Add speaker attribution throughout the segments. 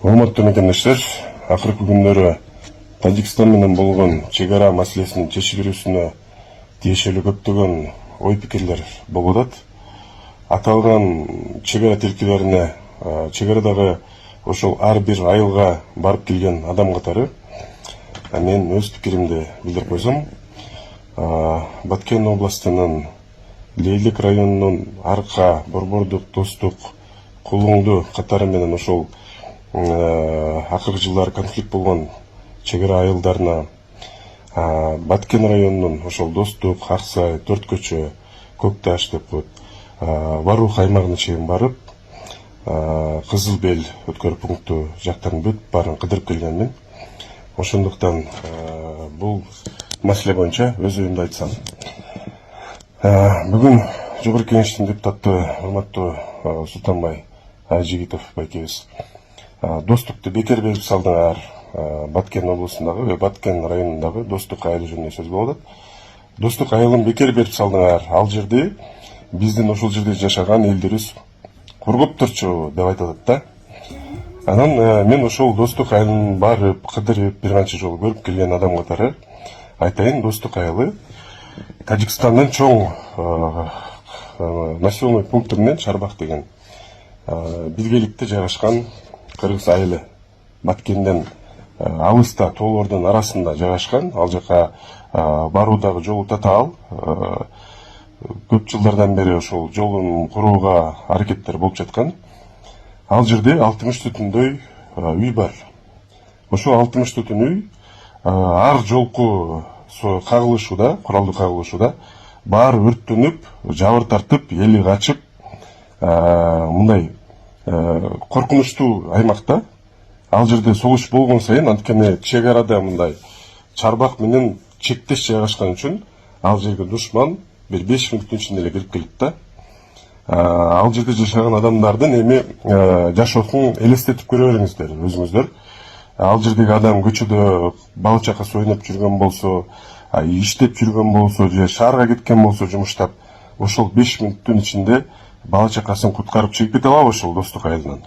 Speaker 1: Урматтуу мекендештер, акыркы күндөрү Тажикстан менен болгон чек ара маселесинин чечилүүсүнө тиешелүү көптөгөн ой пикирлер болуп атат. Аталган чек ара тилкелерине чек арадагы ошол ар бир айылга барып келген адам катары мен өз пикиримди билдирип койсом, Баткен областынын Лейлик районунун Арка, Борбордук, Достук, Кулуңду катары менен ошол акыркы жылдары конфликт болгон чек ара айылдарына Баткен районунун ошол Достук, Аксай, Төрт көчө, Көк Таш деп коет Варух аймагына чейин барып, Кызыл Бел өткөрүү пункту жактарын бүт баарын кыдырып келгенмин. Ошондуктан бул маселе боюнча өз оюмду айтсам. Бүгүн Жогорку Кеңештин депутаты урматтуу Султанбай Айжигитов байкебиз Достукту бекер берип салдыңар. Баткен облусундагы, Баткен районундагы Достук айылы жөнүндө сөз болуп атат. Достук айылын бекер берип салдыңар. Ал жерде биздин ошол жерде жашаган элдерибиз коргоп турчу деп айтып атат да. Анан мен ошол Достук айылын барып, кыдырып, бир канча жолу көрүп келген адам катары айтайын, Достук айылы Тажикстандын чоң населенный пунктунан Шарбак деген биргеликте жайгашкан кыргыз айылы. Баткенден алыста тоолордун арасында жайгашкан. Ал жака баруудагы жолу татаал. Көп жылдардан бери ошол жолун курууга аракеттер болуп жаткан. Ал жерде 60 түтүндөй үй бар. Ошол 60 түтүн үй ар жолку кагылышууда, куралдуу кагылышууда баары өрттөнүп, жабыр тартып, эли качып, мындай коркунучтуу аймакта. Ал жерде согуш болгон сайын, анткени чек арада мындай Чарбак менен чектеш жайгашкан үчүн ал жерге душман бир 5 мүнөттүн ичинде эле кирип келет да. Ал жерде жашаган адамдардын эми жашоосун элестетип көрө бериңиздер өзүңүздөр. Ал жердеги адам көчөдө бала чакасы ойноп жүргөн болсо, иштеп жүргөн болсо, же шаарга кеткен болсо жумуштап, ошол 5 мүнөттүн ичинде бала чакасын куткарып чыгып кете алабы ошол Достук айылынан?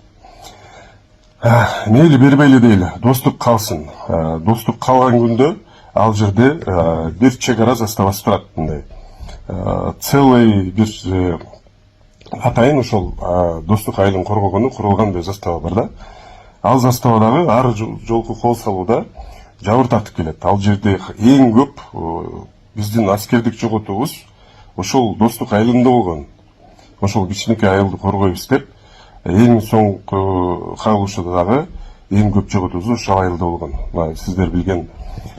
Speaker 1: Мейли бербейли дейли, Достук калсын. Достук калган күндө ал жерде бир чек ара заставасы турат, мындай. Целый бир атайын ошол Достук айылын коргогону курулган бир застава бар да. Ал заставадагы ар жолку кол салууда жабыр тартып келет. Ал жерде эң көп биздин аскердик жоготуубуз ошол Достук айылында болгон. Ошол кичинекей айылды коргойбуз деп, эң соңку кагылышууда дагы эң көп жоготуубуз ошол айылда болгон. Сиздер билген,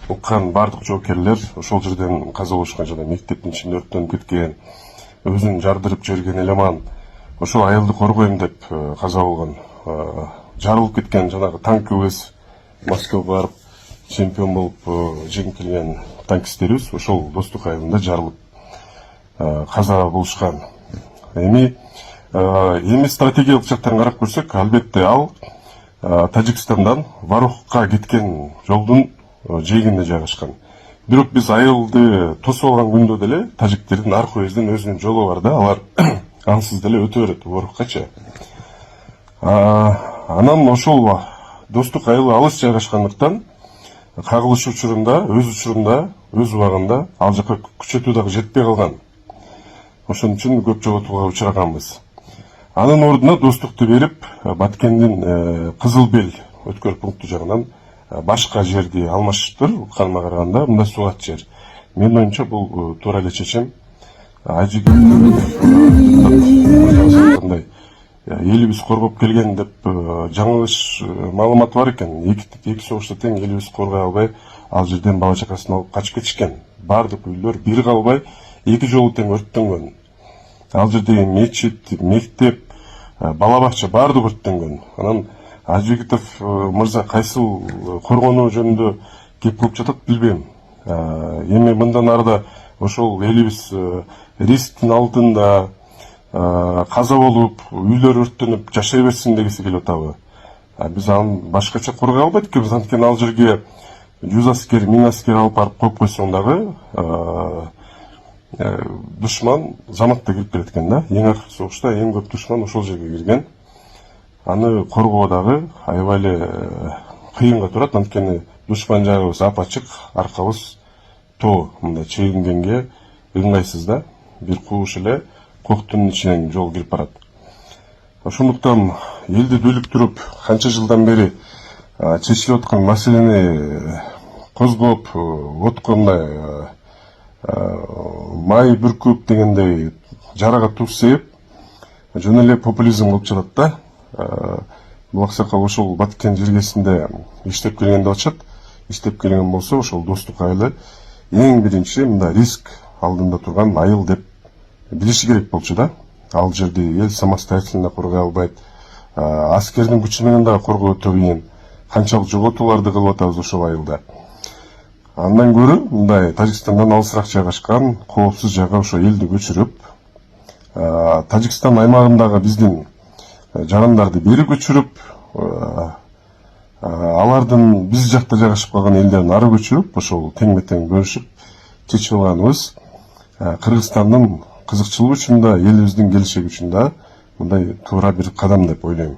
Speaker 1: уккан бардык жоокерлер ошол жерден каза болушкан, жана мектептин ичинде өрттөнүп кеткен, өзүн жардырып жиберген элеман ошол айылды коргойм деп каза болгон. Жарылып кеткен жанагы танкыбыз, Москвага барып чемпион болуп жеңип келген танкисттерибиз ошол Достук айылында жарылып каза болушкан. Эми стратегиялык жактан карап көрсөк, албетте ал Тажикстандан Варухка кеткен жолдун жээгинде жайгашкан. Бирок биз айылды тосуп алган күндө деле тажиктердин ар көздүн өзүнүн жолу бар да, алар ансыз деле өтө берет Варухкачы. Анан ошол Достук айылы алыс жайгашкандыктан кагылыш учурунда, өз убагында ал жака күчөтүү дагы жетпей калган. Ошон үчүн көп жоготууга учураганбыз. Анын ордуна Достукту берип, Баткендин Кызыл Бел өткөрүү пункту жагынан башка жерди алмаштыр, укканыма караганда мында сугат жер. Менин оюмча бул туура эле чечим. Элибиз коргоп келген деп жаңылыш маалымат бар экен. Эки согушта тең элибиз коргой албай, ал жерден бала чакасын алып качып кетишкен. Бардык үйлөр бир калбай эки жолу тең өрттөнгөн. Ал жердеги мечит, мектеп, бала бакча бардык өрттөнгөн. Анан Айжигитов мырза кайсыл коргонуу жөнүндө кеп кылып жатат билбейм. Эми мындан арыда ошол элибиз рисктин алдында каза болуп, үйлөр өрттөнүп жашай берсин дегиси келип атабы? Биз аны башкача коргой албайт экенбиз, анткени ал жерге 100 аскер, 1000 аскер алып барып коюп койсоң дагы душман заматта кирип келет экен да. Эң акыркы согушта эң көп душман ошол жерге кирген. аны коргоо дагы аябай эле кыйынга турат. Анткени душман жагыбыз апачык, аркабыз тоо. Мындай чегингенге ыңгайсыз да. Бир кууш эле коктун ичинен жол кирип барат. Ошондуктан элди дүлүктүрүп канча жылдан бери чечилип аткан маселени козгоп, отко мындай май бүркүп дегендей жарага туз себип жөн эле популизм кылып жатат да. Бул аксакал ошол Баткен жергесинде иштеп келген деп атышат. Иштеп келген болсо ошол Достук айылы эң биринчи мындай риск алдында турган айыл деп билиши керек болчу да. Ал жерде эл самостоятельно коргой албайт. Аскердин күчү менен дагы коргоо өтө кыйын. Канчалык жоготууларды кылып атабыз ошол айылда. Андан көрө мындай Тажикстандан алысыраак жайгашкан коопсуз жайга ошо элди көчүрүп, Тажикстан аймагындагы биздин жарандарды бери көчүрүп, алардын биз жакта жайгашып калган элдерин ары көчүрүп, ошол тең-метең бөлүшүп чечип алганыбыз Кыргызстандын кызыкчылыгы үчүн да, элибиздин келечеги үчүн да мындай туура бир кадам деп ойлойм.